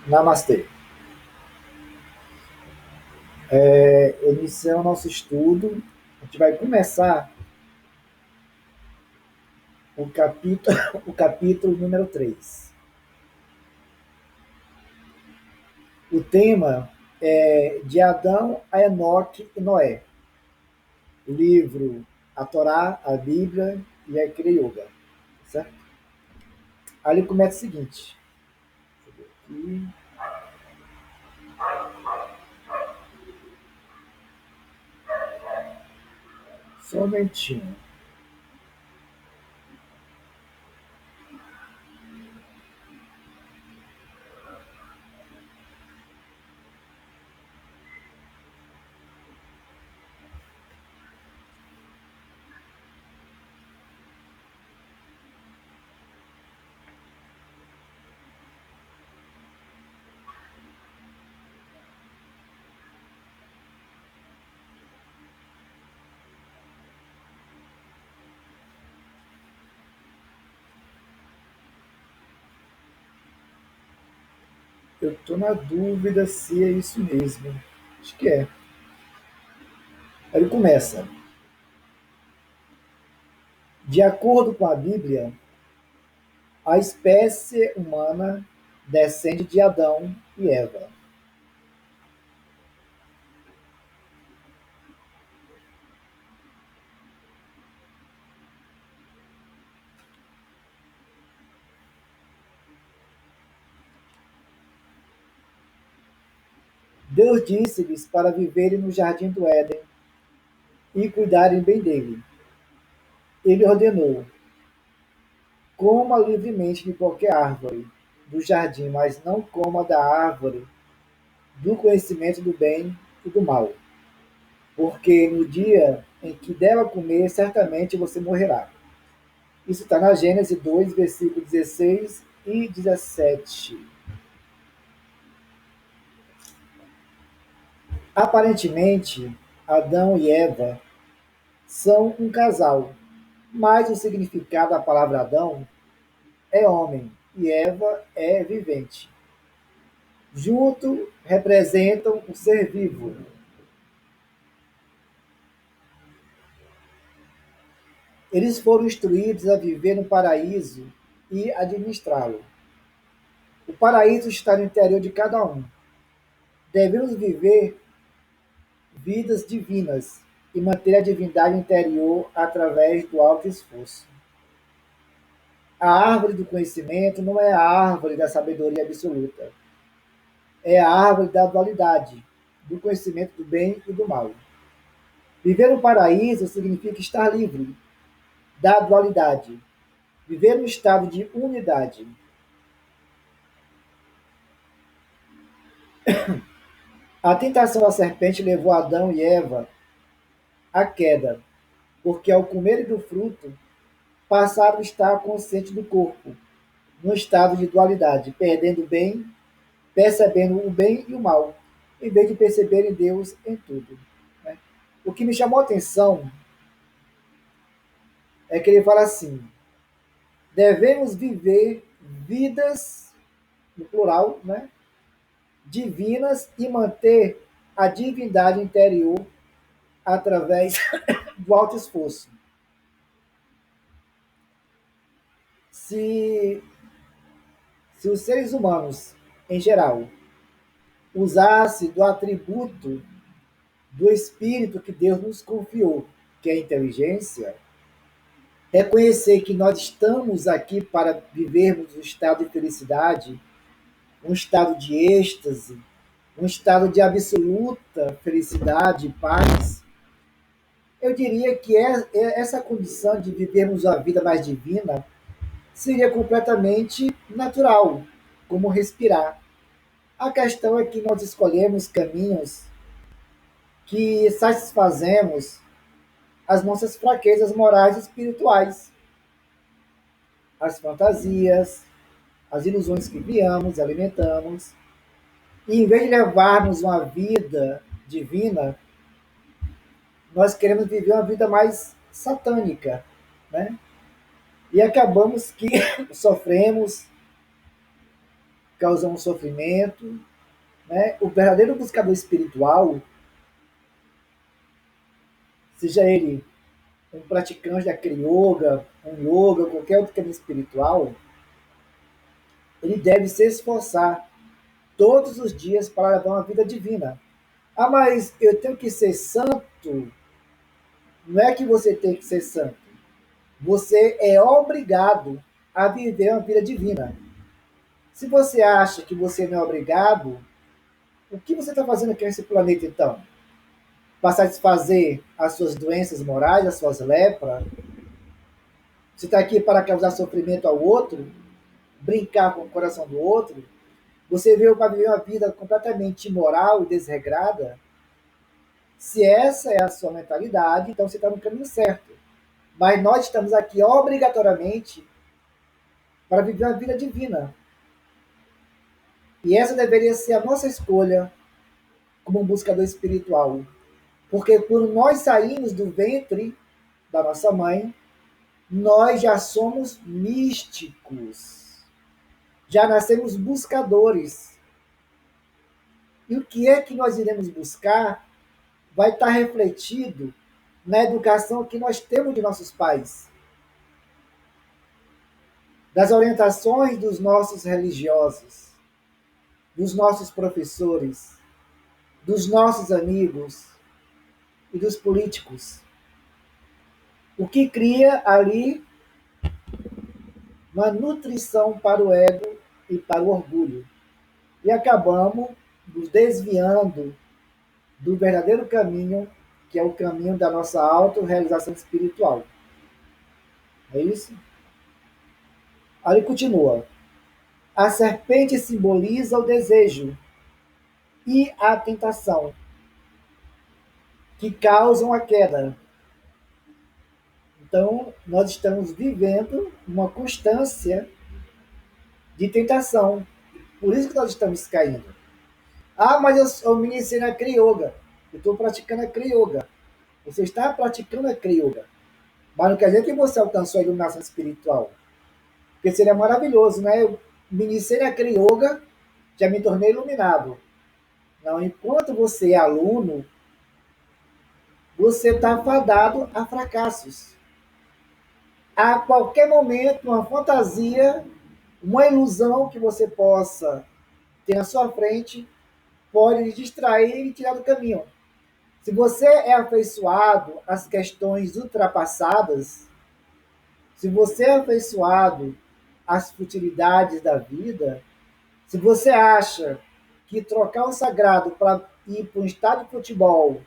Namastê. Iniciando o nosso estudo, a gente vai começar o capítulo, o capítulo número 3. O tema é de Adão a Enoque e Noé. O livro, a Torá, a Bíblia e a Kriya Yoga. Certo? Aí ele começa o seguinte. Aqui, só um momentinho. Eu estou na dúvida se é isso mesmo. Acho que é. Aí ele começa. De acordo com a Bíblia, a espécie humana descende de Adão e Eva. Deus disse-lhes para viverem no jardim do Éden e cuidarem bem dele. Ele ordenou: coma livremente de qualquer árvore do jardim, mas não coma da árvore do conhecimento do bem e do mal, porque no dia em que dela comer, certamente você morrerá. Isso está na Gênesis 2, versículo 16 e 17. Aparentemente, Adão e Eva são um casal, mas o significado da palavra Adão é homem e Eva é vivente. Junto representam o ser vivo. Eles foram instruídos a viver no paraíso e administrá-lo. O paraíso está no interior de cada um. Devemos viver vidas divinas e manter a divindade interior através do alto esforço. A árvore do conhecimento não é a árvore da sabedoria absoluta. É a árvore da dualidade, do conhecimento do bem e do mal. Viver no paraíso significa estar livre da dualidade, viver no estado de unidade. A tentação da serpente levou Adão e Eva à queda, porque ao comerem do fruto, passaram a estar conscientes do corpo, num estado de dualidade, perdendo o bem, percebendo o bem e o mal, em vez de perceberem Deus em tudo. Né? O que me chamou a atenção é que ele fala assim: devemos viver vidas, no plural, né, divinas e manter a divindade interior através do alto esforço. Se, se os seres humanos, em geral, usasse do atributo do espírito que Deus nos confiou, que é a inteligência, reconhecer que nós estamos aqui para vivermos um estado de felicidade, um estado de êxtase, um estado de absoluta felicidade e paz, eu diria que essa condição de vivermos a vida mais divina seria completamente natural, como respirar. A questão é que nós escolhemos caminhos que satisfazemos as nossas fraquezas morais e espirituais, as fantasias, as ilusões que criamos, alimentamos, e em vez de levarmos uma vida divina, nós queremos viver uma vida mais satânica, né? E acabamos que sofremos causando sofrimento, né? O verdadeiro buscador espiritual, seja ele um praticante da Kriya, um yoga, qualquer outro caminho espiritual, ele deve se esforçar todos os dias para levar uma vida divina. Ah, mas eu tenho que ser santo? Não é que você tem que ser santo. Você é obrigado a viver uma vida divina. Se você acha que você não é obrigado, o que você está fazendo aqui nesse planeta então? Para satisfazer as suas doenças morais, as suas lepras? Você está aqui para causar sofrimento ao outro? Brincar com o coração do outro? Você veio para viver uma vida completamente imoral e desregrada? Se essa é a sua mentalidade, então você está no caminho certo. Mas nós estamos aqui obrigatoriamente para viver uma vida divina. E essa deveria ser a nossa escolha como um buscador espiritual. Porque quando nós saímos do ventre da nossa mãe, nós já somos místicos. Já nascemos buscadores. E o que é que nós iremos buscar vai estar refletido na educação que nós temos de nossos pais, das orientações dos nossos religiosos, dos nossos professores, dos nossos amigos e dos políticos. O que cria ali uma nutrição para o ego e para o orgulho. E acabamos nos desviando do verdadeiro caminho, que é o caminho da nossa autorrealização espiritual. É isso? Ali continua. A serpente simboliza o desejo e a tentação, que causam a queda. Então, nós estamos vivendo uma constância de tentação. Por isso que nós estamos caindo. Ah, mas eu me iniciei na Kriya Yoga. Eu estou praticando a Kriya Yoga. Você está praticando a Kriya Yoga. Mas não quer dizer que você alcançou a iluminação espiritual. Porque seria maravilhoso, né? Eu me iniciei na Kriya Yoga, já me tornei iluminado. Não, enquanto você é aluno, você está fadado a fracassos. A qualquer momento, uma fantasia, uma ilusão que você possa ter na sua frente, pode lhe distrair e tirar do caminho. Se você é afeiçoado às questões ultrapassadas, se você é afeiçoado às futilidades da vida, se você acha que trocar o sagrado para ir para um estádio de futebol,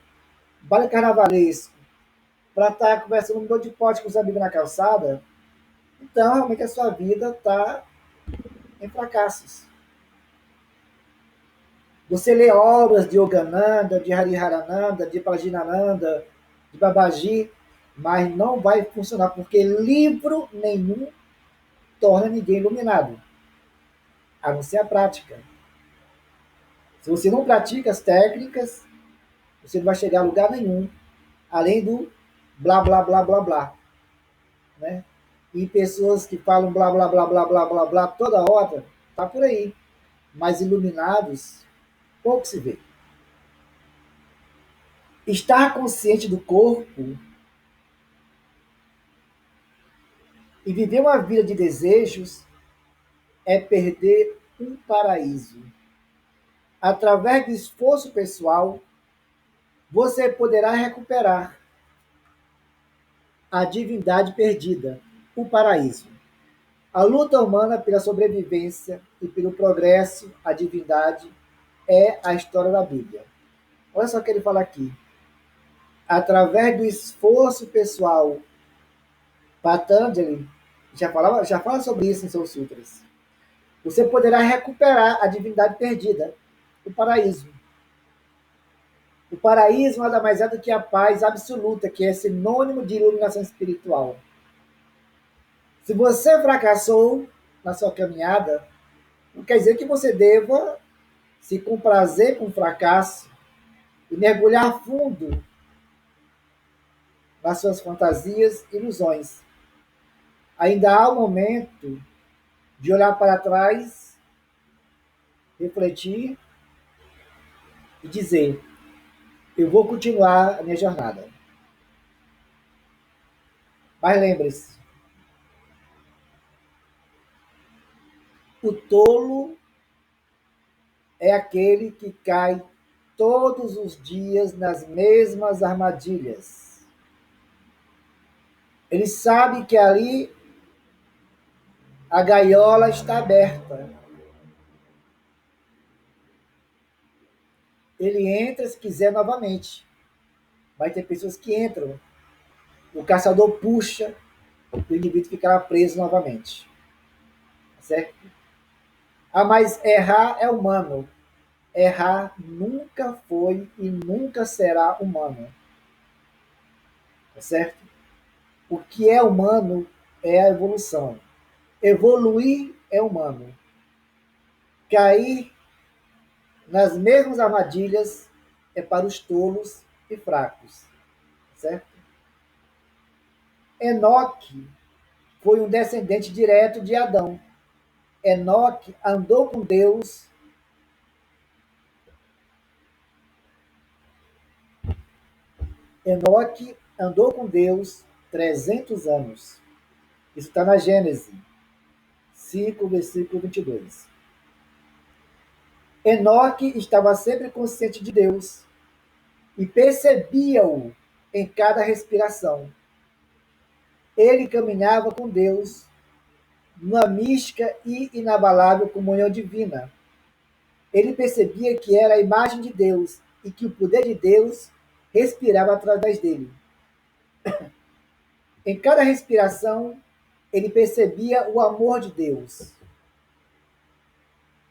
baile carnavalesco, para estar conversando um monte de pote com os amigos na calçada, então realmente a sua vida está em fracassos. Você lê obras de Yogananda, de Hariharananda, de Prajnananda, de Babaji, mas não vai funcionar, porque livro nenhum torna ninguém iluminado, a não ser a prática. Se você não pratica as técnicas, você não vai chegar a lugar nenhum, além do blá, blá, blá, blá, blá. Né? E pessoas que falam blá, blá, blá, blá, blá, blá, blá toda hora, tá por aí. Mas iluminados, pouco se vê. Estar consciente do corpo e viver uma vida de desejos é perder um paraíso. Através do esforço pessoal, você poderá recuperar a divindade perdida, o paraíso. A luta humana pela sobrevivência e pelo progresso, a divindade, é a história da Bíblia. Olha só o que ele fala aqui. Através do esforço pessoal, Patanjali já fala sobre isso em seus sutras. Você poderá recuperar a divindade perdida, o paraíso. O paraíso nada mais é do que a paz absoluta, que é sinônimo de iluminação espiritual. Se você fracassou na sua caminhada, não quer dizer que você deva se comprazer com o fracasso e mergulhar fundo nas suas fantasias e ilusões. Ainda há o momento de olhar para trás refletir e dizer: eu vou continuar a minha jornada. Mas lembre-se, o tolo é aquele que cai todos os dias nas mesmas armadilhas. Ele sabe que ali a gaiola está aberta. Ele entra se quiser novamente. Vai ter pessoas que entram. O caçador puxa, o indivíduo ficará preso novamente. Certo? Ah, mas errar é humano. Errar nunca foi e nunca será humano. Certo? O que é humano é a evolução. Evoluir é humano. Cair nas mesmas armadilhas é para os tolos e fracos. Certo? Enoque foi um descendente direto de Adão. Enoque andou com Deus. Enoque andou com Deus 300 anos. Isso está na Gênesis 5, versículo 22. Enoque estava sempre consciente de Deus e percebia-o em cada respiração. Ele caminhava com Deus numa mística e inabalável comunhão divina. Ele percebia que era a imagem de Deus e que o poder de Deus respirava através dele. Em cada respiração, ele percebia o amor de Deus.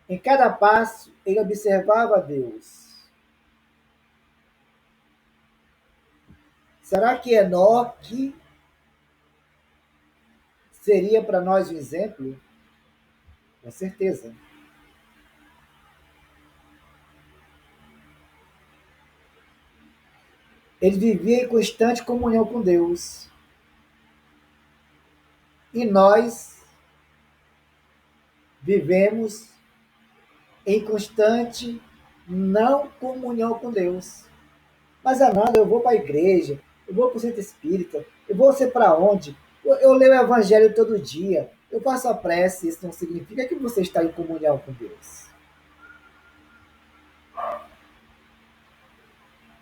Em cada passo, ele observava Deus. Será que Enoque seria para nós um exemplo? Com certeza. Ele vivia em constante comunhão com Deus. E nós vivemos em constante não comunhão com Deus. Mas, Ananda, eu vou para a igreja, eu vou para o centro espírita, eu vou ser para onde? Eu leio o evangelho todo dia, eu faço a prece, isso não significa que você está em comunhão com Deus.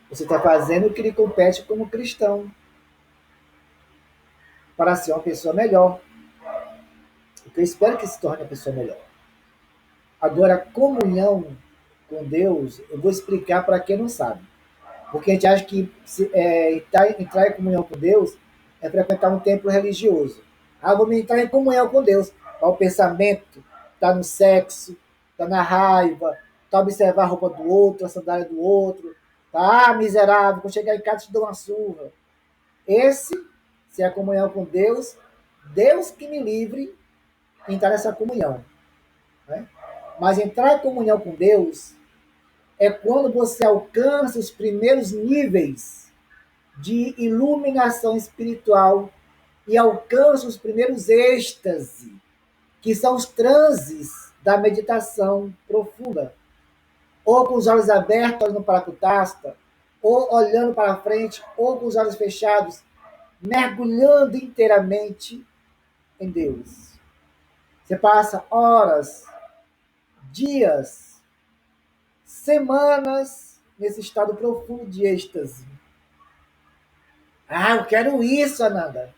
Você está fazendo o que lhe compete como cristão, para ser uma pessoa melhor. Porque eu espero que se torne uma pessoa melhor. Agora, comunhão com Deus, eu vou explicar para quem não sabe. Porque a gente acha que entrar em comunhão com Deus é frequentar um templo religioso. Ah, vou entrar em comunhão com Deus. Tá o pensamento, está no sexo, está na raiva, está observar a roupa do outro, a sandália do outro. Tá, miserável, quando chegar em casa te dou uma surra. Esse, se é a comunhão com Deus, Deus que me livre de entrar nessa comunhão. Né? Mas entrar em comunhão com Deus é quando você alcança os primeiros níveis de iluminação espiritual e alcança os primeiros êxtase, que são os transes da meditação profunda. Ou com os olhos abertos, olhando para a Kutasta, ou olhando para frente, ou com os olhos fechados, mergulhando inteiramente em Deus. Você passa horas, dias, semanas nesse estado profundo de êxtase. Ah, eu quero isso, Ananda.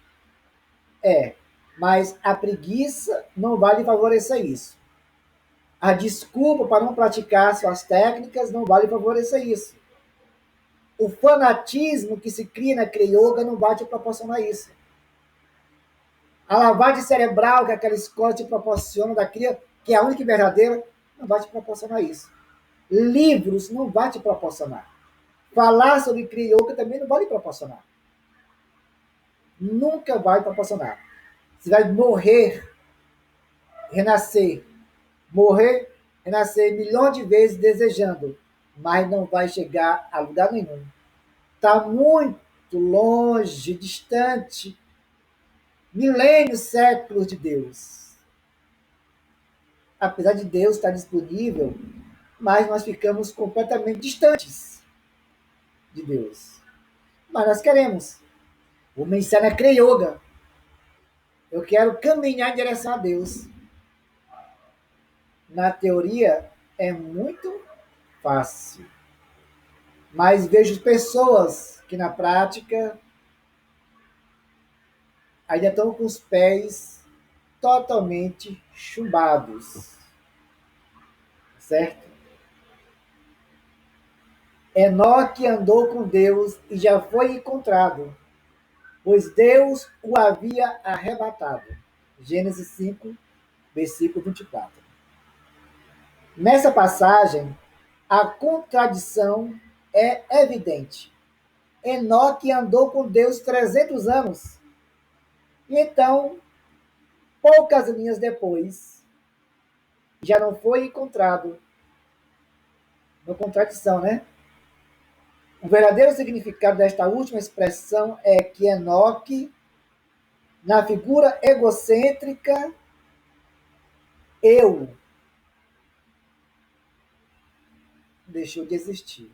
Mas a preguiça não vai lhe favorecer isso. A desculpa para não praticar suas técnicas não vai lhe favorecer isso. O fanatismo que se cria na Kriya Yoga não vai te proporcionar isso. A lavagem cerebral que aquela escola te proporciona da Kriya, que é a única e verdadeira, não vai te proporcionar isso. Livros não vai te proporcionar. Falar sobre Kriya Yoga também não vai lhe proporcionar. Nunca vai proporcionar. Você vai morrer, renascer, morrer, renascer milhões de vezes desejando, mas não vai chegar a lugar nenhum. Está muito longe, distante, milênios, séculos de Deus. Apesar de Deus estar disponível mas nós ficamos completamente distantes de Deus. Mas nós queremos. O me ensina a Kriya Yoga. Eu quero caminhar em direção a Deus. Na teoria é muito fácil, mas vejo pessoas que na prática ainda estão com os pés totalmente chumbados, certo? Enoque andou com Deus e já foi encontrado, pois Deus o havia arrebatado. Gênesis 5, versículo 24. Nessa passagem, a contradição é evidente. Enoque andou com Deus 300 anos. E então, poucas linhas depois, já não foi encontrado. Uma contradição, né? O verdadeiro significado desta última expressão é que Enoque, na figura egocêntrica, eu, deixou de existir.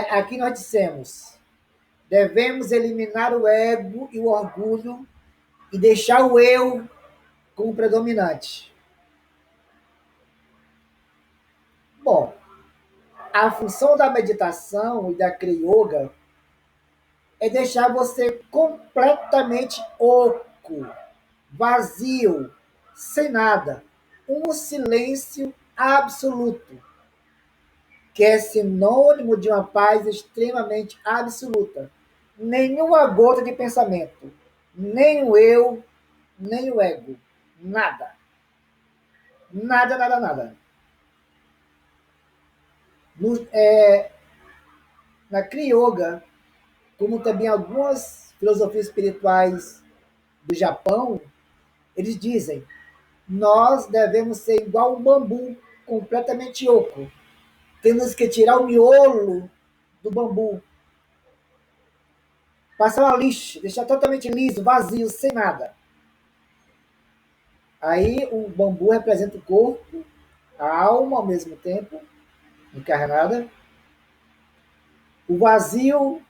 Aqui nós dissemos, devemos eliminar o ego e o orgulho e deixar o eu como predominante. Bom, a função da meditação e da Kriya Yoga é deixar você completamente oco, vazio, sem nada. Um silêncio absoluto, que é sinônimo de uma paz extremamente absoluta. Nenhuma gota de pensamento, nem o eu, nem o ego. Nada. Nada, nada, nada. Na Kriya Yoga, como também algumas filosofias espirituais do Japão, eles dizem: nós devemos ser igual um bambu, completamente oco. Temos que tirar o miolo do bambu, passar uma lixa, deixar totalmente liso, vazio, sem nada. Aí o bambu representa o corpo, a alma ao mesmo tempo, encarnada. O vazio,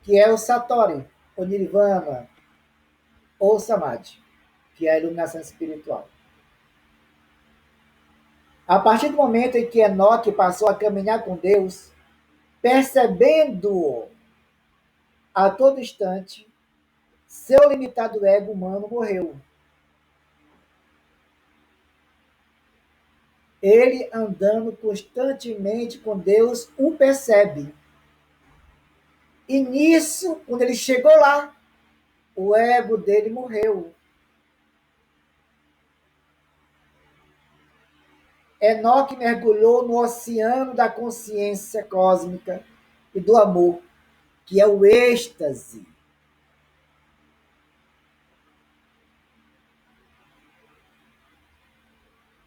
que é o Satori, o Nirvana, ou Samadhi, que é a iluminação espiritual. A partir do momento em que Enoque passou a caminhar com Deus, percebendo-o a todo instante, seu limitado ego humano morreu. Ele, andando constantemente com Deus, o percebe. E nisso, quando ele chegou lá, o ego dele morreu. Enoque mergulhou no oceano da consciência cósmica e do amor, que é o êxtase.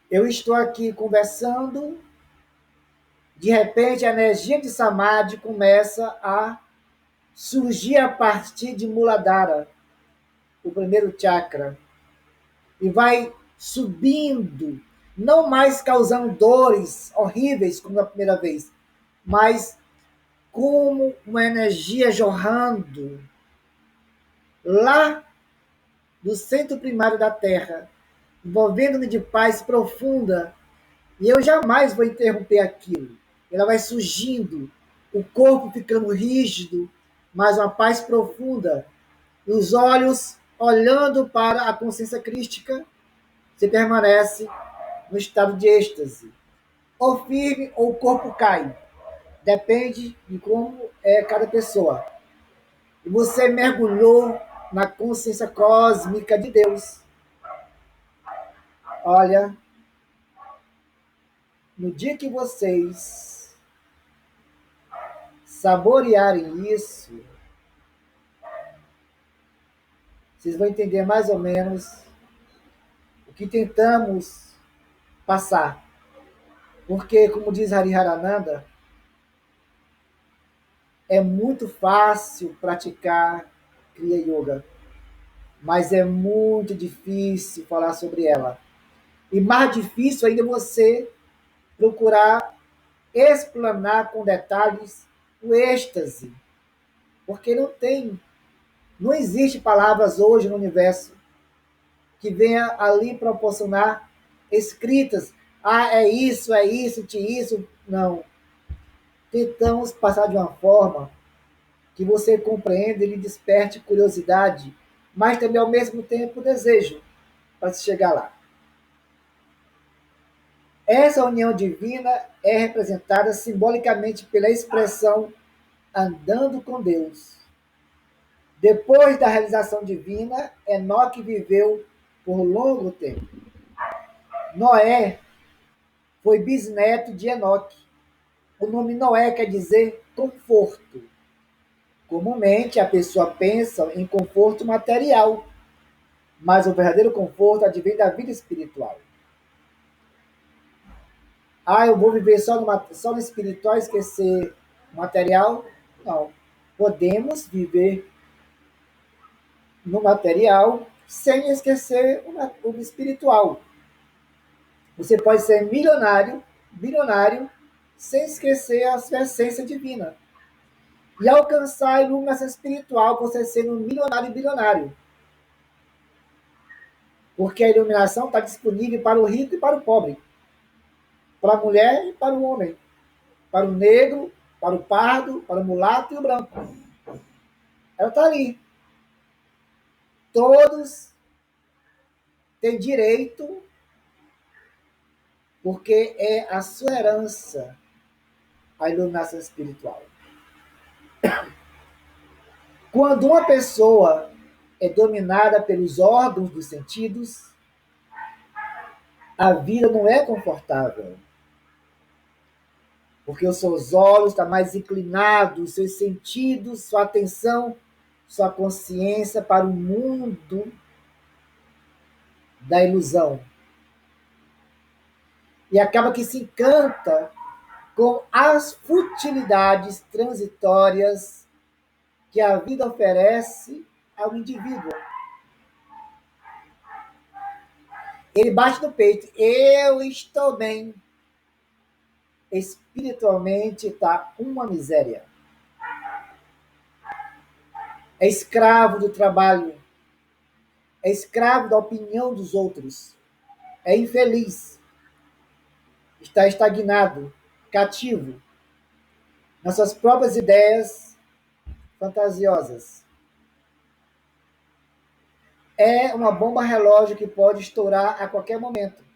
Eu estou aqui conversando, de repente a energia de Samadhi começa a surgir a partir de Muladhara, o primeiro chakra, e vai subindo, não mais causando dores horríveis como na primeira vez, mas como uma energia jorrando lá do centro primário da Terra, envolvendo-me de paz profunda, e eu jamais vou interromper aquilo. Ela vai surgindo, o corpo ficando rígido, mas uma paz profunda, e os olhos olhando para a consciência crística, você permanece no estado de êxtase. Ou firme ou o corpo cai. Depende de como é cada pessoa. E você mergulhou na consciência cósmica de Deus. Olha, no dia que vocês saborearem isso, vocês vão entender mais ou menos o que tentamos passar. Porque, como diz Hariharananda, é muito fácil praticar Kriya Yoga. mas é muito difícil falar sobre ela. E mais difícil ainda você procurar explanar com detalhes o êxtase, porque não existe palavras hoje no universo que venha ali proporcionar escritas. Ah, é isso, isso. Não. Tentamos passar de uma forma que você compreenda e lhe desperte curiosidade, mas também ao mesmo tempo desejo para se chegar lá. Essa união divina é representada simbolicamente pela expressão andando com Deus. Depois da realização divina, Enoque viveu por longo tempo. Noé foi bisneto de Enoque. O nome Noé quer dizer conforto. Comumente a pessoa pensa em conforto material, mas o verdadeiro conforto advém da vida espiritual. Ah, eu vou viver só no espiritual e esquecer o material? Não. Podemos viver no material sem esquecer o espiritual. Você pode ser milionário, bilionário, sem esquecer a sua essência divina. E alcançar a iluminação espiritual, você sendo milionário e bilionário. Porque a iluminação está disponível para o rico e para o pobre, para a mulher e para o homem, para o negro, para o pardo, para o mulato e o branco. Ela está ali. Todos têm direito, porque é a sua herança a iluminação espiritual. Quando uma pessoa é dominada pelos órgãos dos sentidos, a vida não é confortável. Porque os seus olhos estão mais inclinados, os seus sentidos, sua atenção, sua consciência para o mundo da ilusão. E acaba que se encanta com as futilidades transitórias que a vida oferece ao indivíduo. Ele bate no peito, eu estou bem. Espiritualmente está uma miséria. É escravo do trabalho, é escravo da opinião dos outros, é infeliz, está estagnado, cativo nas suas próprias ideias fantasiosas. É uma bomba relógio que pode estourar a qualquer momento.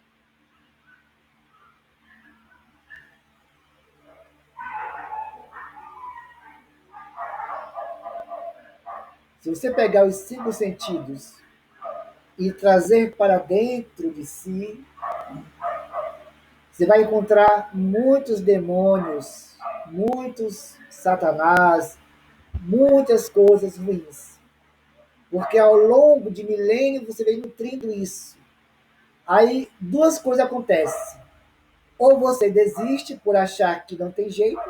Se você pegar os cinco sentidos e trazer para dentro de si, você vai encontrar muitos demônios, muitos satanás, muitas coisas ruins. Porque ao longo de milênios você vem nutrindo isso. Aí duas coisas acontecem. Ou você desiste por achar que não tem jeito,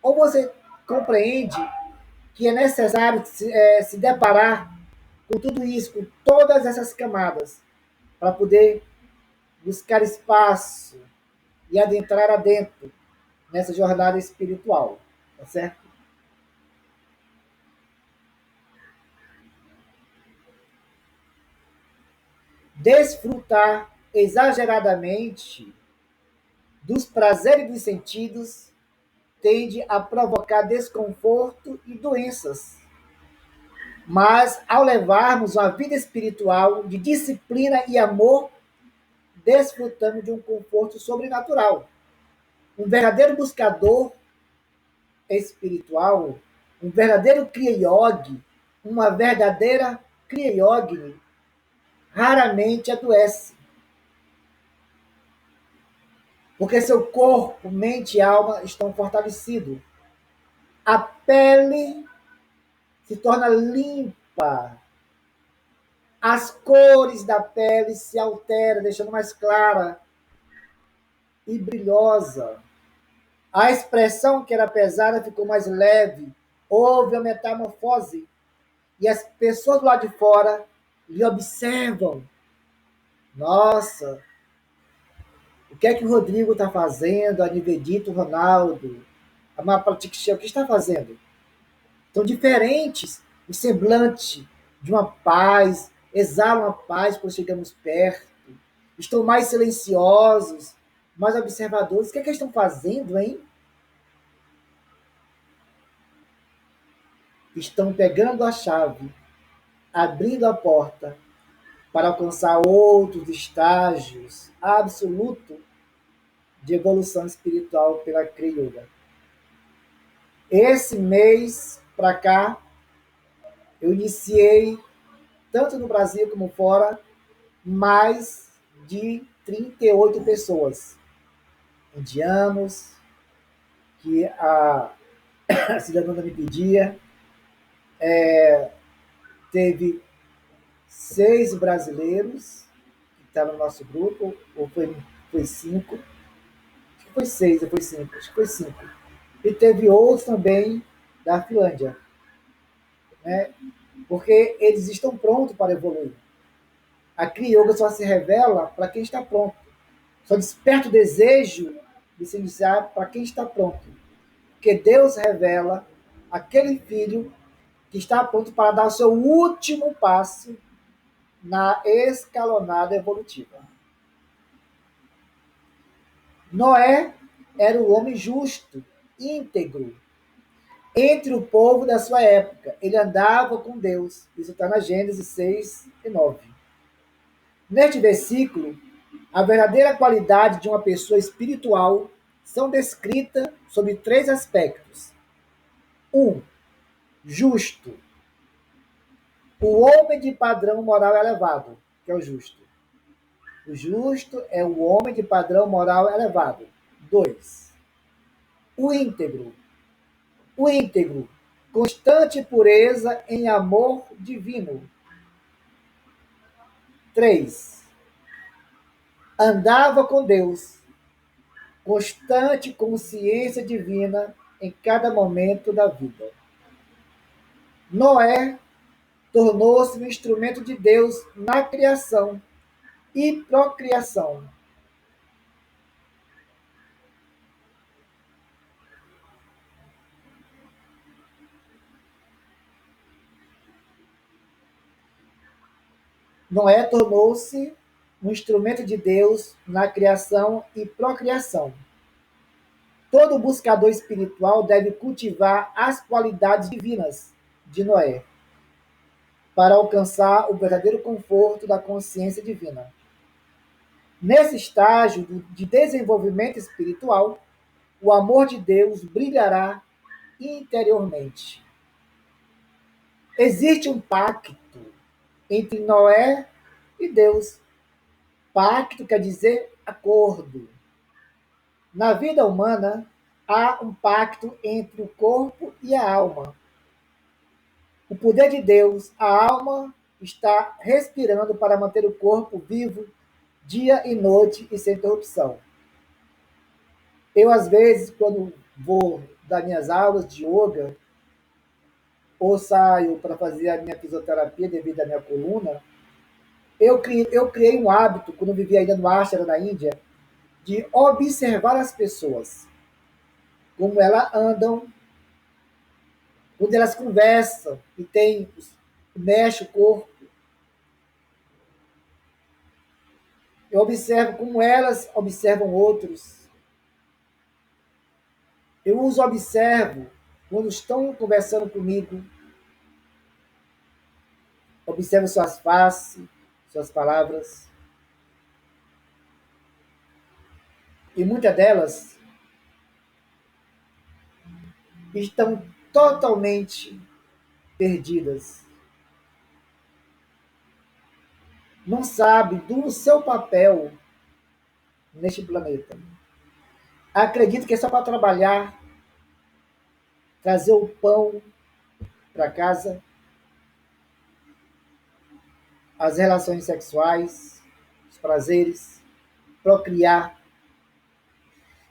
ou você compreende que é necessário se deparar com tudo isso, com todas essas camadas, para poder buscar espaço e adentrar adentro nessa jornada espiritual, tá certo? Desfrutar exageradamente dos prazeres dos sentidos tende a provocar desconforto e doenças. Mas ao levarmos uma vida espiritual de disciplina e amor, desfrutamos de um conforto sobrenatural. Um verdadeiro buscador espiritual, um verdadeiro Kriya Yogi, uma verdadeira Kriya Yogini, raramente adoece. Porque seu corpo, mente e alma estão fortalecidos. A pele se torna limpa. As cores da pele se alteram, deixando mais clara e brilhosa. A expressão que era pesada ficou mais leve. Houve a metamorfose. e as pessoas do lado de fora lhe observam. Nossa, o que é que o Rodrigo está fazendo? A Nivedito, o Ronaldo, a Mapraticxia, o que está fazendo? Estão diferentes. O semblante de uma paz, exalam a paz quando chegamos perto. Estão mais silenciosos, mais observadores. O que é que eles estão fazendo, hein? Estão pegando a chave, abrindo a porta para alcançar outros estágios absolutos de evolução espiritual pela Kriya Yoga. Esse mês para cá, eu iniciei, tanto no Brasil como fora, mais de 38 pessoas, indianos, que a cidadã me pedia, teve 6 brasileiros que estavam no nosso grupo, ou foi 5, acho que foi 6 ou foi 5, acho que foi 5. E teve outros também da Finlândia, né? Porque eles estão prontos para evoluir. A Kriya Yoga só se revela para quem está pronto. Só desperta o desejo de se iniciar para quem está pronto. Porque Deus revela aquele filho que está pronto para dar o seu último passo na escalonada evolutiva. Noé era o homem justo, íntegro, entre o povo da sua época. Ele andava com Deus. Isso está na Gênesis 6 e 9. Neste versículo, a verdadeira qualidade de uma pessoa espiritual são descritas sob 3 aspectos. 1. Justo. O homem de padrão moral elevado, que é o justo. O justo é o homem de padrão moral elevado. 2. O íntegro. O íntegro, constante pureza em amor divino. 3. Andava com Deus, constante consciência divina em cada momento da vida. Noé tornou-se um instrumento de Deus na criação e procriação. Noé tornou-se um instrumento de Deus na criação e procriação. Todo buscador espiritual deve cultivar as qualidades divinas de Noé para alcançar o verdadeiro conforto da consciência divina. Nesse estágio de desenvolvimento espiritual, o amor de Deus brilhará interiormente. Existe um pacto entre Noé e Deus. Pacto quer dizer acordo. Na vida humana, há um pacto entre o corpo e a alma. O poder de Deus, a alma está respirando para manter o corpo vivo dia e noite e sem interrupção. Eu, às vezes, quando vou dar minhas aulas de yoga, ou saio para fazer a minha fisioterapia devido à minha coluna, eu criei um hábito, quando eu vivia ainda no Ashram, na Índia, de observar as pessoas, como elas andam, quando elas conversam e mexe o corpo. Eu observo como elas observam outros. Eu os observo quando estão conversando comigo. Observo suas faces, suas palavras. E muitas delas estão totalmente perdidas. Não sabe do seu papel neste planeta. Acredita que é só para trabalhar, trazer o pão para casa, as relações sexuais, os prazeres, procriar,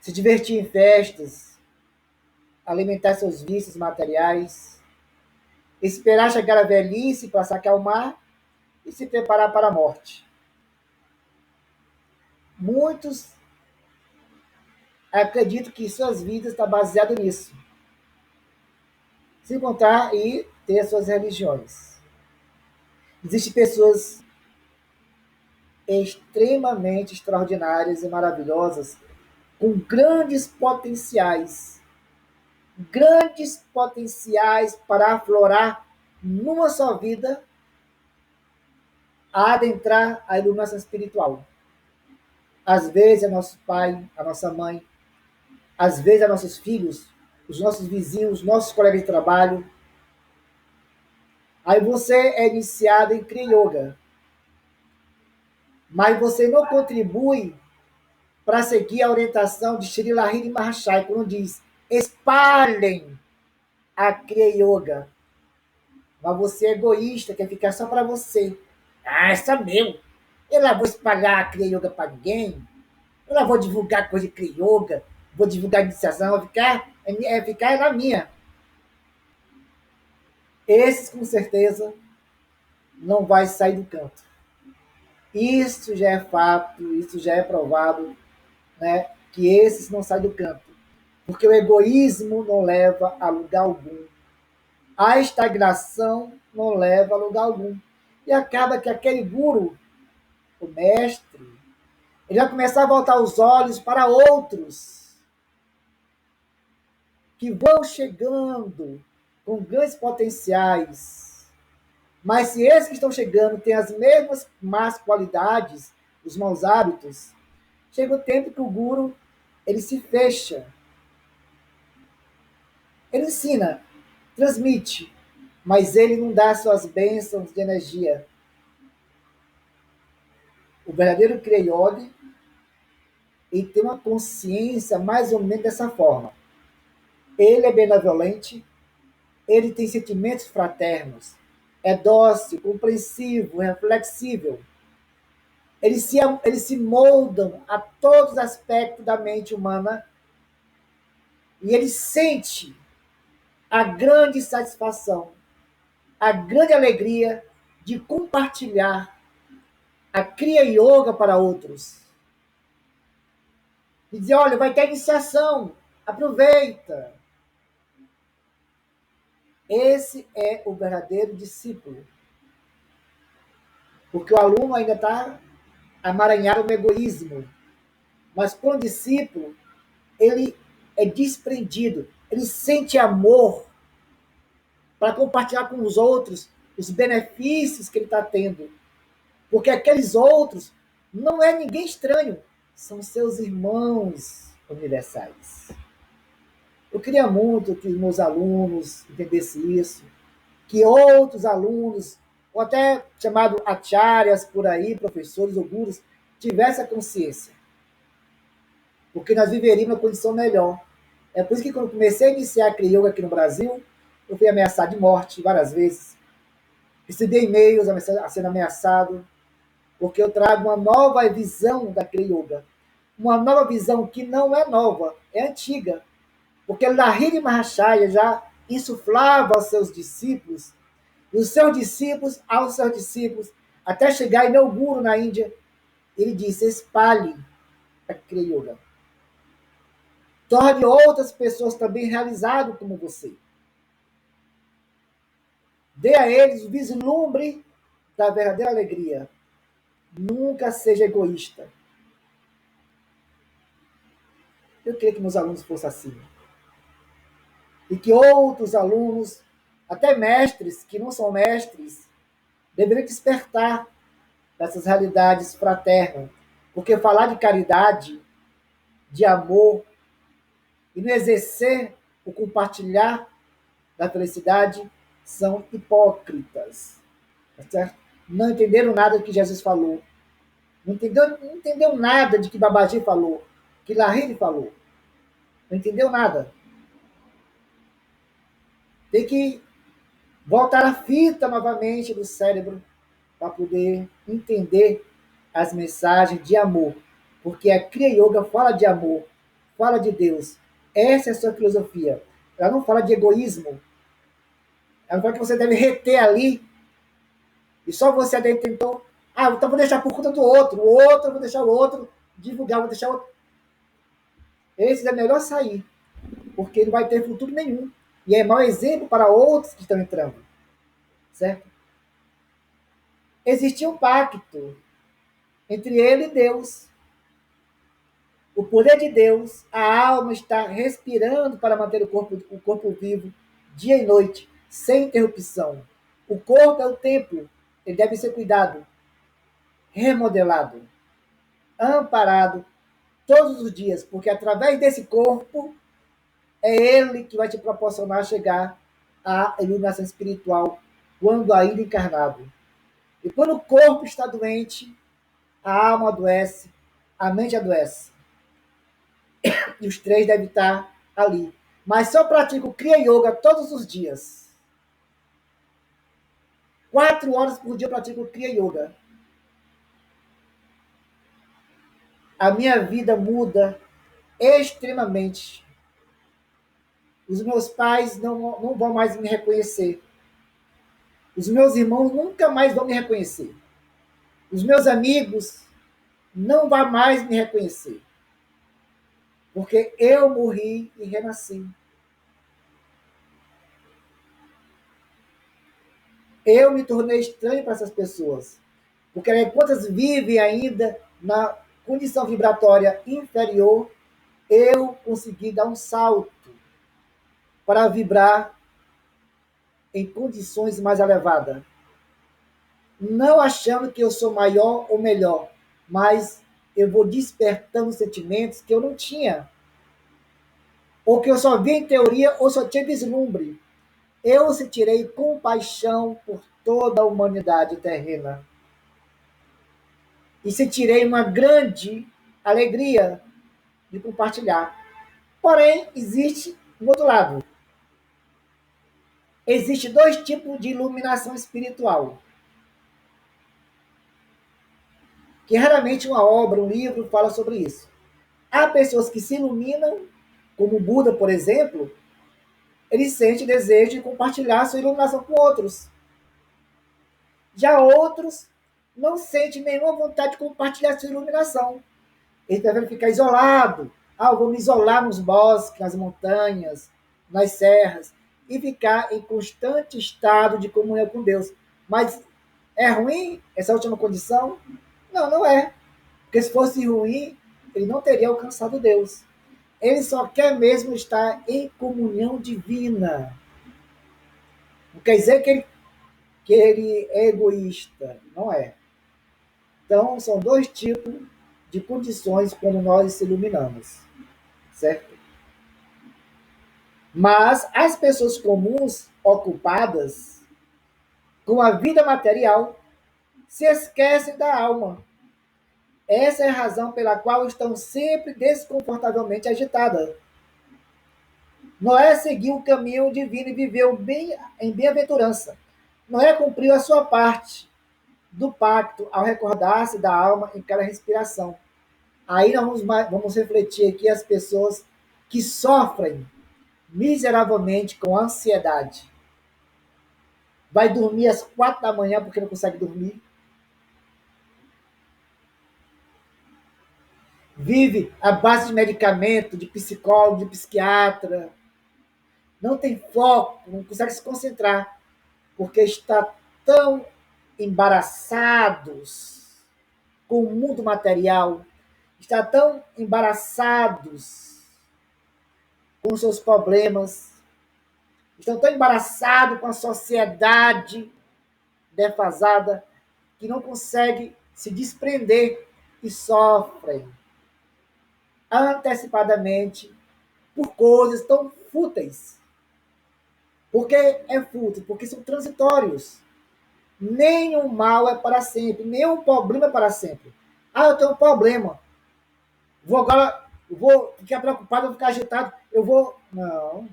se divertir em festas, alimentar seus vícios materiais esperar chegar à velhice para se acalmar e se preparar para a morte. Muitos acreditam que suas vidas estão baseadas nisso, sem contar e ter suas religiões. Existem pessoas extremamente extraordinárias e maravilhosas, com grandes potenciais para aflorar numa só vida, a adentrar a iluminação espiritual. Às vezes é nosso pai, a nossa mãe, às vezes é nossos filhos, os nossos vizinhos, nossos colegas de trabalho. Aí você é iniciado em Kriya Yoga, mas você não contribui para seguir a orientação de Sri Lahiri Mahashaya, quando diz: espalhem a Kriya Yoga. Mas você é egoísta, quer ficar só para você. Ah, é só meu. Eu lá vou espalhar a Kriya Yoga para ninguém. Eu lá vou divulgar coisa de Kriya Yoga, vou divulgar iniciação, vou ficar na minha. Esses, com certeza, não vai sair do canto. Isso já é fato, isso já é provado, né, que esses não saem do canto. Porque o egoísmo não leva a lugar algum. A estagnação não leva a lugar algum. E acaba que aquele guru, o mestre, ele vai começar a voltar os olhos para outros que vão chegando com grandes potenciais. Mas se esses que estão chegando têm as mesmas más qualidades, os maus hábitos, chega o tempo que o guru ele se fecha. Ele ensina, transmite, mas ele não dá suas bênçãos de energia. O verdadeiro Kriya Yoga, ele tem uma consciência mais ou menos dessa forma. Ele é benevolente, ele tem sentimentos fraternos, é dócil, compreensivo, reflexível. Eles se moldam a todos os aspectos da mente humana e ele sente a grande satisfação, a grande alegria de compartilhar a Kriya Yoga para outros. E dizer, olha, vai ter iniciação, aproveita. Esse é o verdadeiro discípulo. Porque o aluno ainda está amaranhado no egoísmo. Mas com o discípulo, ele é desprendido, ele sente amor para compartilhar com os outros os benefícios que ele está tendo. Porque aqueles outros não é ninguém estranho, são seus irmãos universais. Eu queria muito que meus alunos entendessem isso, que outros alunos, ou até chamado acharyas por aí, professores ou gurus, tivessem a consciência. Porque nós viveríamos uma condição melhor. É por isso que quando comecei a iniciar a Kriya Yoga aqui no Brasil, eu fui ameaçado de morte várias vezes. Recebi e-mails sendo ameaçado, porque eu trago uma nova visão da Kriya Yoga. Uma nova visão que não é nova, é antiga. Porque Lahiri Mahashaya já insuflava aos seus discípulos, e os seus discípulos aos seus discípulos, até chegar em meu guru na Índia, ele disse, espalhe a Kriya Yoga. Torne outras pessoas também realizadas como você. Dê a eles o vislumbre da verdadeira alegria. Nunca seja egoísta. Eu queria que meus alunos fossem assim. E que outros alunos, até mestres que não são mestres, deveriam despertar dessas realidades fraternas. Porque falar de caridade, de amor, e não exercer o compartilhar da felicidade, são hipócritas. Tá certo? Não entenderam nada do que Jesus falou. Não entendeu nada de que Babaji falou, que Lahiri falou. Não entendeu nada. Tem que voltar a fita novamente do cérebro para poder entender as mensagens de amor. Porque a Kriya Yoga fala de amor, fala de Deus. Essa é a sua filosofia. Ela não fala de egoísmo. É uma coisa que você deve reter ali, e só você é detentor. Ah, então vou deixar por conta do outro. O outro, vou deixar o outro. Divulgar, vou deixar o outro. Esse é melhor sair, porque ele não vai ter futuro nenhum. E é mau exemplo para outros que estão entrando. Certo? Existia um pacto entre ele e Deus. O poder de Deus, a alma está respirando para manter o corpo vivo dia e noite, sem interrupção. O corpo é o templo, ele deve ser cuidado, remodelado, amparado todos os dias, porque através desse corpo é ele que vai te proporcionar chegar à iluminação espiritual quando ainda encarnado. E quando o corpo está doente, a alma adoece, a mente adoece. E os três devem estar ali. Mas se eu pratico Kriya Yoga todos os dias, 4 horas por dia eu pratico Kriya Yoga, a minha vida muda extremamente. Os meus pais não vão mais me reconhecer. Os meus irmãos nunca mais vão me reconhecer. Os meus amigos não vão mais me reconhecer. Porque eu morri e renasci. Eu me tornei estranho para essas pessoas. Porque enquanto elas vivem ainda na condição vibratória inferior, eu consegui dar um salto para vibrar em condições mais elevadas. Não achando que eu sou maior ou melhor, mas eu vou despertando sentimentos que eu não tinha, ou que eu só vi em teoria, ou só tinha vislumbre. Eu sentirei compaixão por toda a humanidade terrena. E sentirei uma grande alegria de compartilhar. Porém, existe um outro lado. Existem dois tipos de iluminação espiritual. Que raramente uma obra, um livro, fala sobre isso. Há pessoas que se iluminam, como o Buda, por exemplo, ele sente desejo de compartilhar sua iluminação com outros. Já outros não sentem nenhuma vontade de compartilhar sua iluminação. Eles preferem ficar isolado. Ah, eu vou me isolar nos bosques, nas montanhas, nas serras, e ficar em constante estado de comunhão com Deus. Mas é ruim essa última condição? Não, não é. Porque se fosse ruim, ele não teria alcançado Deus. Ele só quer mesmo estar em comunhão divina. Não quer dizer que ele é egoísta. Não é. Então, são dois tipos de condições quando nós se iluminamos. Certo? Mas as pessoas comuns, ocupadas com a vida material, se esquecem da alma. Essa é a razão pela qual estão sempre desconfortavelmente agitadas. Noé seguiu o caminho divino e viveu bem, em bem-aventurança. Noé cumpriu a sua parte do pacto ao recordar-se da alma em cada respiração. Aí nós vamos refletir aqui as pessoas que sofrem miseravelmente com ansiedade. Vai dormir às 4 da manhã porque não consegue dormir. Vive à base de medicamento, de psicólogo, de psiquiatra. Não tem foco, não consegue se concentrar, porque está tão embaraçados com o mundo material, está tão embaraçados com os seus problemas, estão tão embaraçados com a sociedade defasada, que não consegue se desprender e sofrem antecipadamente por coisas tão fúteis. Por que é fútil? Porque são transitórios. Nenhum mal é para sempre, nenhum problema é para sempre. Ah, eu tenho um problema. Vou ficar preocupado, vou ficar agitado. Não,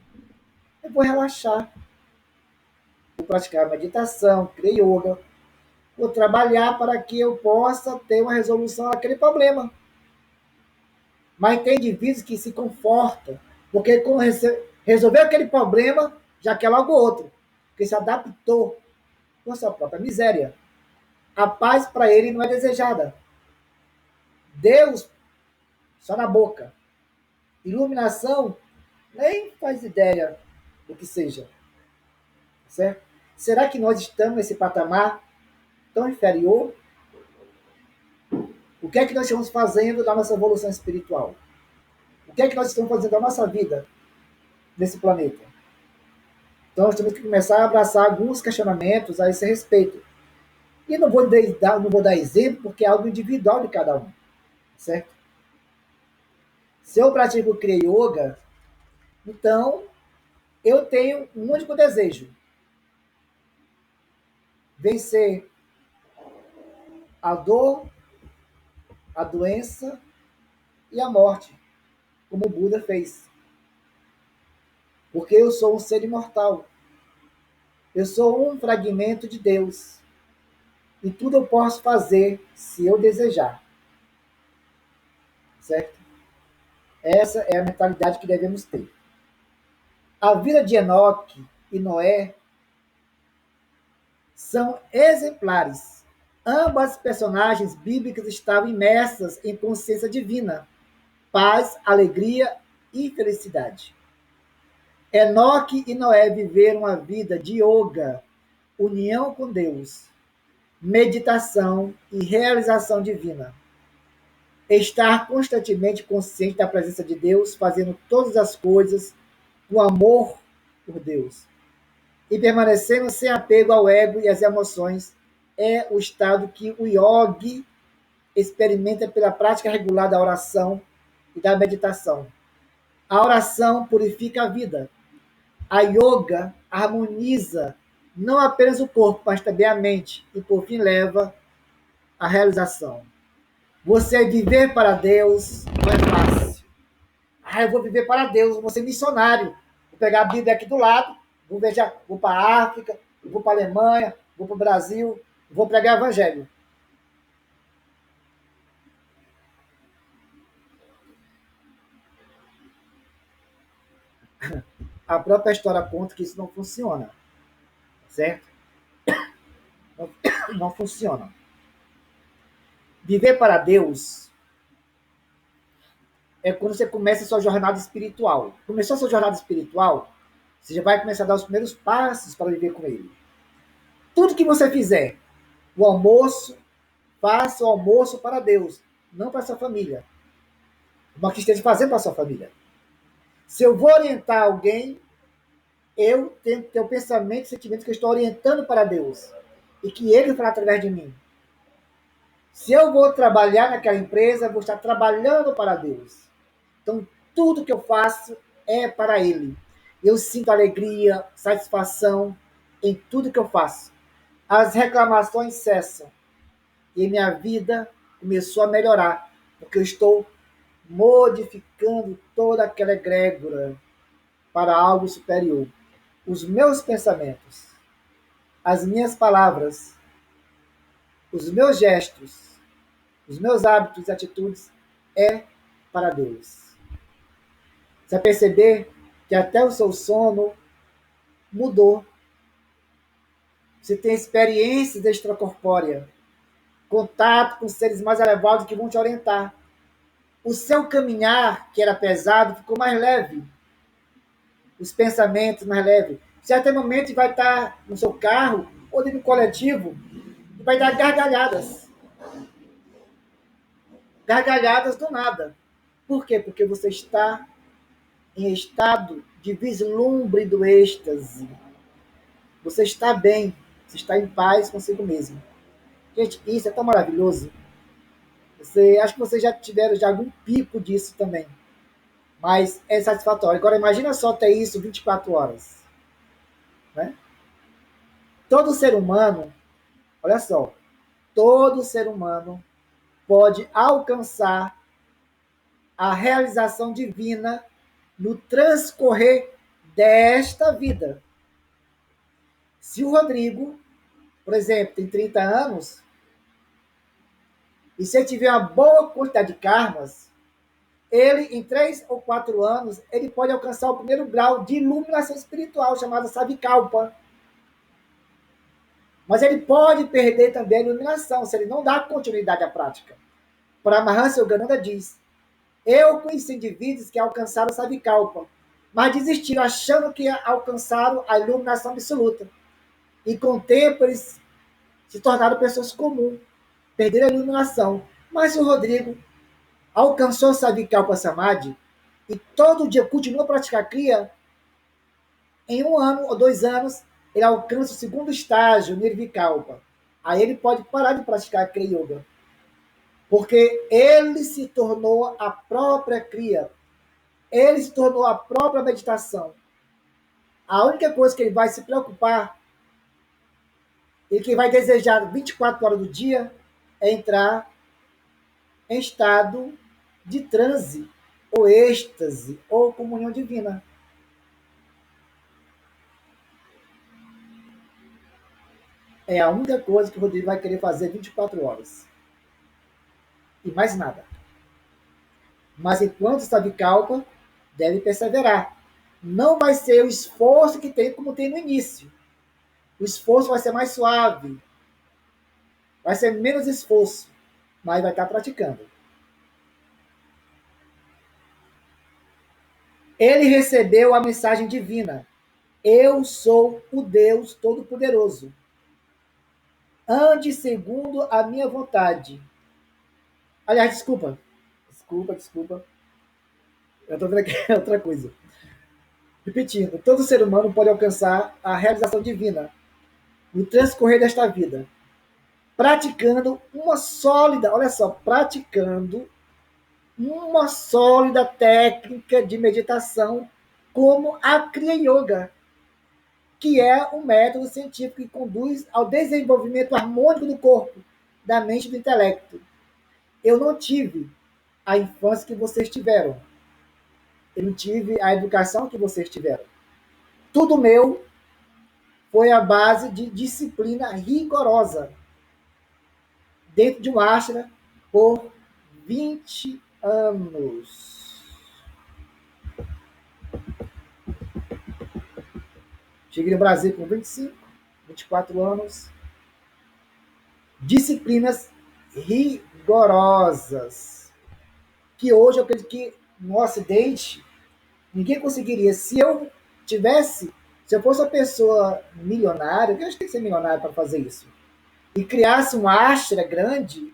eu vou relaxar. Vou praticar meditação, criar yoga. Vou trabalhar para que eu possa ter uma resolução daquele problema. Mas tem indivíduos que se confortam, porque quando resolver aquele problema, já quer logo outro. porque se adaptou com a sua própria miséria. A paz para ele não é desejada. Deus só na boca. Iluminação nem faz ideia do que seja. Certo? Será que nós estamos nesse patamar tão inferior? O que é que nós estamos fazendo da nossa evolução espiritual? O que é que nós estamos fazendo da nossa vida nesse planeta? Então nós temos que começar a abraçar alguns questionamentos a esse respeito. E não vou dar exemplo porque é algo individual de cada um, certo? Se eu pratico Kriya Yoga, então eu tenho um único desejo: vencer a dor, a doença e a morte, como o Buda fez. Porque eu sou um ser imortal. Eu sou um fragmento de Deus. E tudo eu posso fazer se eu desejar. Certo? Essa é a mentalidade que devemos ter. A vida de Enoque e Noé são exemplares. Ambas personagens bíblicas estavam imersas em consciência divina, paz, alegria e felicidade. Enoque e Noé viveram a vida de yoga, união com Deus, meditação e realização divina. Estar constantemente consciente da presença de Deus, fazendo todas as coisas com amor por Deus. E permanecendo sem apego ao ego e às emoções é o estado que o yogi experimenta pela prática regular da oração e da meditação. A oração purifica a vida. A yoga harmoniza não apenas o corpo, mas também a mente e, por fim, leva à realização. Você viver para Deus não é fácil. Eu vou viver para Deus, vou ser missionário. Vou pegar a Bíblia aqui do lado, vou para a África, vou para a Alemanha, vou para o Brasil, vou pregar o Evangelho. A própria história conta que isso não funciona, certo? Não, não funciona. Viver para Deus é quando você começa a sua jornada espiritual. Começou a sua jornada espiritual, você já vai começar a dar os primeiros passos para viver com Ele. Tudo que você fizer, o almoço, faça o almoço para Deus, não para a sua família. Mas que esteja fazendo para a sua família. Se eu vou orientar alguém, eu tenho que ter o pensamento e sentimento que eu estou orientando para Deus. E que Ele fará através de mim. Se eu vou trabalhar naquela empresa, eu vou estar trabalhando para Deus. Então, tudo que eu faço é para Ele. Eu sinto alegria, satisfação em tudo que eu faço. As reclamações cessam. E minha vida começou a melhorar. Porque eu estou modificando toda aquela egrégora para algo superior. Os meus pensamentos, as minhas palavras, os meus gestos, os meus hábitos e atitudes é para Deus. Você vai perceber que até o seu sono mudou. Você tem experiências extracorpóreas, contato com seres mais elevados que vão te orientar. O seu caminhar, que era pesado, ficou mais leve. Os pensamentos mais leves. Você até momento vai estar no seu carro ou no coletivo e vai dar gargalhadas. Gargalhadas do nada. Por quê? Porque você está em estado de vislumbre do êxtase. Você está bem, você está em paz consigo mesmo. Gente, isso é tão maravilhoso. Acho que vocês já tiveram já algum pico disso também. Mas é satisfatório. Agora imagina só ter isso 24 horas. Né? Todo ser humano, olha só, todo ser humano pode alcançar a realização divina no transcorrer desta vida. Se o Rodrigo, por exemplo, tem 30 anos, e se ele tiver uma boa quantidade de karmas, ele, em 3 ou 4 anos, ele pode alcançar o primeiro grau de iluminação espiritual, chamada Savikalpa. Mas ele pode perder também a iluminação se ele não dá continuidade à prática. Paramahansa Yogananda diz: eu conheci indivíduos que alcançaram Savikalpa, mas desistiram achando que alcançaram a iluminação absoluta. E com o tempo eles se tornaram pessoas comuns, perderam a iluminação. Mas o Rodrigo alcançou Savikalpa Samadhi e todo dia continua a praticar Kriya, em 1 ano ou 2 anos, ele alcança o segundo estágio, Nirvikalpa. Aí ele pode parar de praticar Kriya Yoga. Porque ele se tornou a própria Kriya. Ele se tornou a própria meditação. A única coisa que ele vai se preocupar e que vai desejar 24 horas do dia é entrar em estado de transe, ou êxtase, ou comunhão divina. É a única coisa que o Rodrigo vai querer fazer 24 horas. E mais nada. Mas enquanto está de calpa, deve perseverar. Não vai ser o esforço que tem como tem no início. O esforço vai ser mais suave. Vai ser menos esforço. Mas vai estar praticando. Ele recebeu a mensagem divina. Eu sou o Deus Todo-Poderoso. Ande segundo a minha vontade. Aliás, desculpa. Desculpa. Eu estou vendo aqui outra coisa. Repetindo, todo ser humano pode alcançar a realização divina no transcorrer desta vida, praticando uma sólida, olha só, praticando uma sólida técnica de meditação como a Kriya Yoga, que é um método científico que conduz ao desenvolvimento harmônico do corpo, da mente e do intelecto. Eu não tive a infância que vocês tiveram. Eu não tive a educação que vocês tiveram. Tudo meu foi a base de disciplina rigorosa dentro de um ashram por 20 anos. Cheguei no Brasil com 25, 24 anos. Disciplinas rigorosas. Que hoje eu acredito que no Ocidente ninguém conseguiria. Se eu fosse uma pessoa milionária, eu acho que tem que ser milionário para fazer isso, e criasse um ashram grande,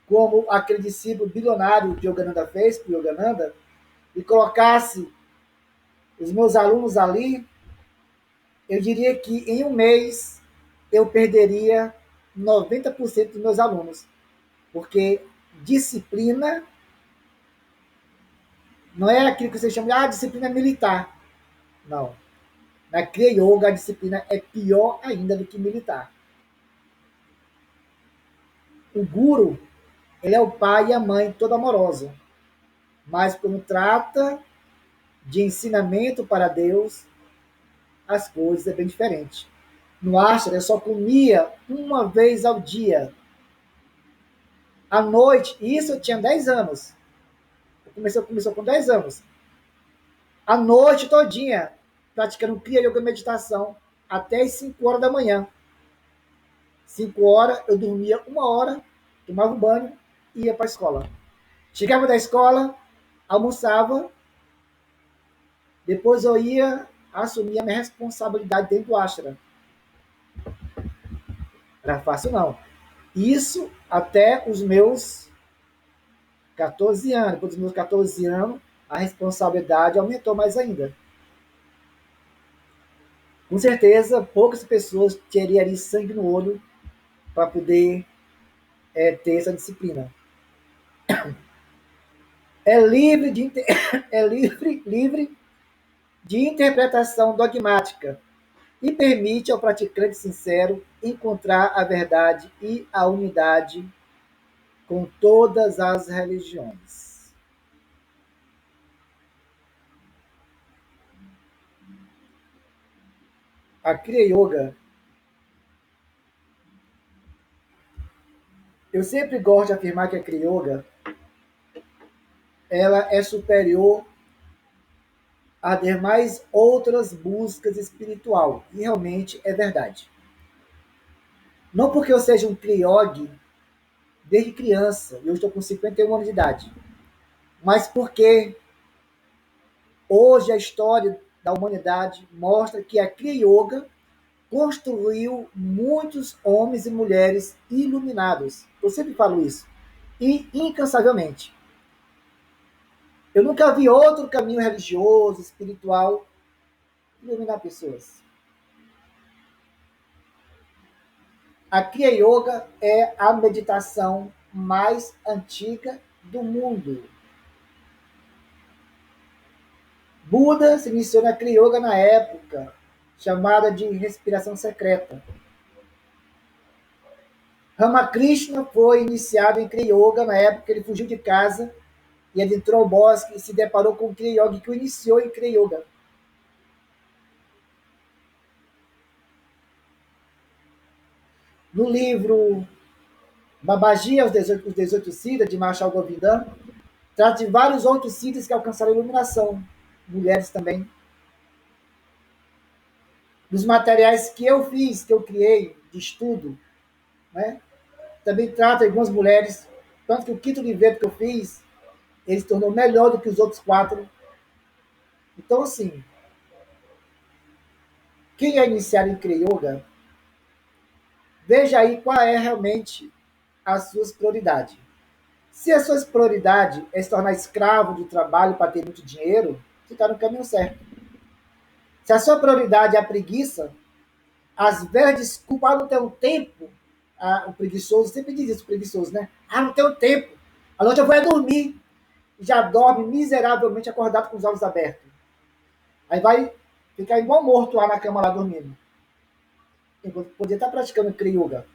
como aquele discípulo bilionário que Yogananda fez para Yogananda, e colocasse os meus alunos ali, eu diria que em um mês eu perderia 90% dos meus alunos. Porque disciplina não é aquilo que você chama de disciplina militar. Não. Na Kriya Yoga, a disciplina é pior ainda do que militar. O guru, ele é o pai e a mãe todo amoroso. Mas quando trata de ensinamento para Deus, as coisas é bem diferente. No ashram, eu só comia uma vez ao dia. À noite, isso eu tinha 10 anos. Começou com 10 anos. À noite todinha, praticando Kriya Yoga meditação, até as 5 horas da manhã. 5 horas, eu dormia 1 hora, tomava um banho e ia para a escola. Chegava da escola, almoçava, depois eu ia assumir a minha responsabilidade dentro do ashram. Não era fácil, não. Isso até os meus 14 anos. Depois dos meus 14 anos, a responsabilidade aumentou mais ainda. Com certeza, poucas pessoas teriam sangue no olho para poder ter essa disciplina. É livre de, é livre de interpretação dogmática e permite ao praticante sincero encontrar a verdade e a unidade com todas as religiões. A Kriya Yoga, eu sempre gosto de afirmar que a Kriya Yoga ela é superior a demais outras buscas espiritual. E realmente é verdade. Não porque eu seja um Kriog desde criança, e eu estou com 51 anos de idade, mas porque hoje a história da humanidade mostra que a Kriya Yoga construiu muitos homens e mulheres iluminados. Eu sempre falo isso. E incansavelmente. Eu nunca vi outro caminho religioso, espiritual, iluminar pessoas. A Kriya Yoga é a meditação mais antiga do mundo. Buda se iniciou na Kriya Yoga na época chamada de respiração secreta. Ramakrishna foi iniciado em Kriya Yoga na época que ele fugiu de casa e ele entrou ao bosque e se deparou com o Kriya Yoga, que o iniciou em Kriya Yoga. No livro Babaji, os 18 Siddhas, de Marshall Govindan, trata de vários outros Siddhas que alcançaram a iluminação, mulheres também. Nos materiais que eu fiz, que eu criei, de estudo, né, também trata algumas mulheres, tanto que o quinto livreto que eu fiz, ele se tornou melhor do que os outros 4. Então, assim, quem é iniciado em Kriya Yoga, veja aí qual é realmente as suas prioridades. Se a sua prioridade é se tornar escravo do trabalho para ter muito dinheiro, você está no caminho certo. Se a sua prioridade é a preguiça, às vezes desculpa, não tenho tempo. O preguiçoso sempre diz isso, preguiçoso, né? Não tenho tempo. À noite eu vou dormir. Já dorme miseravelmente acordado com os olhos abertos. Aí vai ficar igual morto lá na cama, lá dormindo. Enquanto podia estar praticando Kriya Yoga.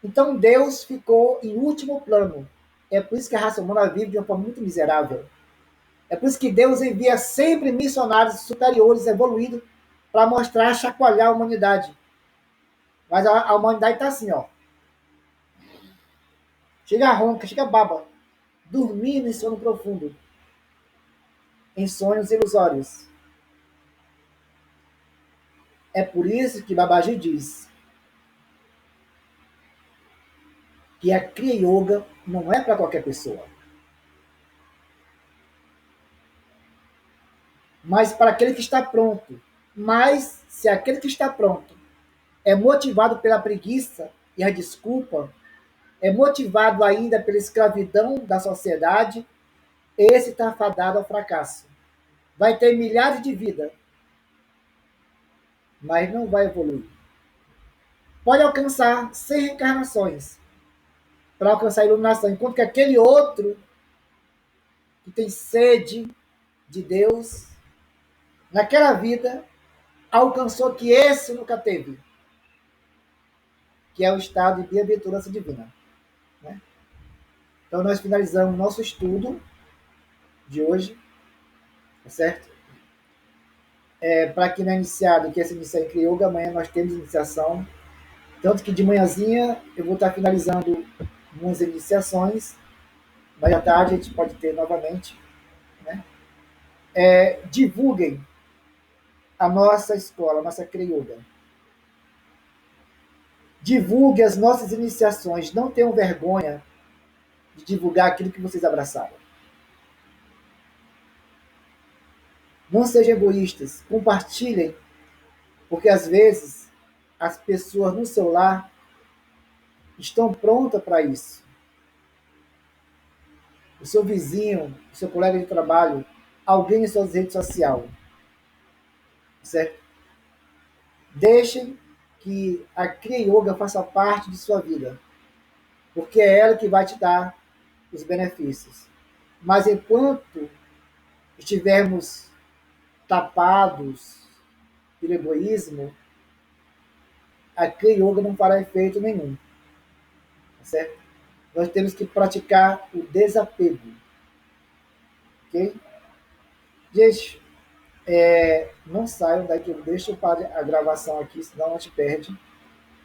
Então Deus ficou em último plano. É por isso que a raça humana vive de uma forma muito miserável. É por isso que Deus envia sempre missionários superiores, evoluídos, para mostrar, chacoalhar a humanidade. Mas a humanidade está assim, ó. Chega ronca, chega baba, dormindo em sono profundo, em sonhos ilusórios. É por isso que Babaji diz que a Kriya Yoga não é para qualquer pessoa, mas para aquele que está pronto. Mas se aquele que está pronto é motivado pela preguiça e a desculpa, é motivado ainda pela escravidão da sociedade, esse está fadado ao fracasso. Vai ter milhares de vidas, mas não vai evoluir. Pode alcançar 100 reencarnações para alcançar a iluminação, enquanto que aquele outro que tem sede de Deus, naquela vida, alcançou que esse nunca teve, que é o estado de bem-aventurança divina. Né? Então, nós finalizamos nosso estudo de hoje, tá certo? Para quem não é iniciado, quer se iniciar em Kriya Yoga, amanhã nós temos iniciação. Tanto que de manhãzinha eu vou estar finalizando algumas iniciações, mas à tarde a gente pode ter novamente. Né? Divulguem a nossa escola, a nossa Kriya Yoga. Divulgue as nossas iniciações. Não tenham vergonha de divulgar aquilo que vocês abraçaram. Não sejam egoístas. Compartilhem, porque às vezes as pessoas no seu lar estão prontas para isso. O seu vizinho, o seu colega de trabalho, alguém em suas redes sociais. Certo? Deixem que a Kriya Yoga faça parte de sua vida, porque é ela que vai te dar os benefícios. Mas enquanto estivermos tapados pelo egoísmo, a Kriya Yoga não fará efeito nenhum. Certo? Nós temos que praticar o desapego. Ok? Gente, não saiam daqui, deixa eu parar a gravação aqui, senão a gente perde.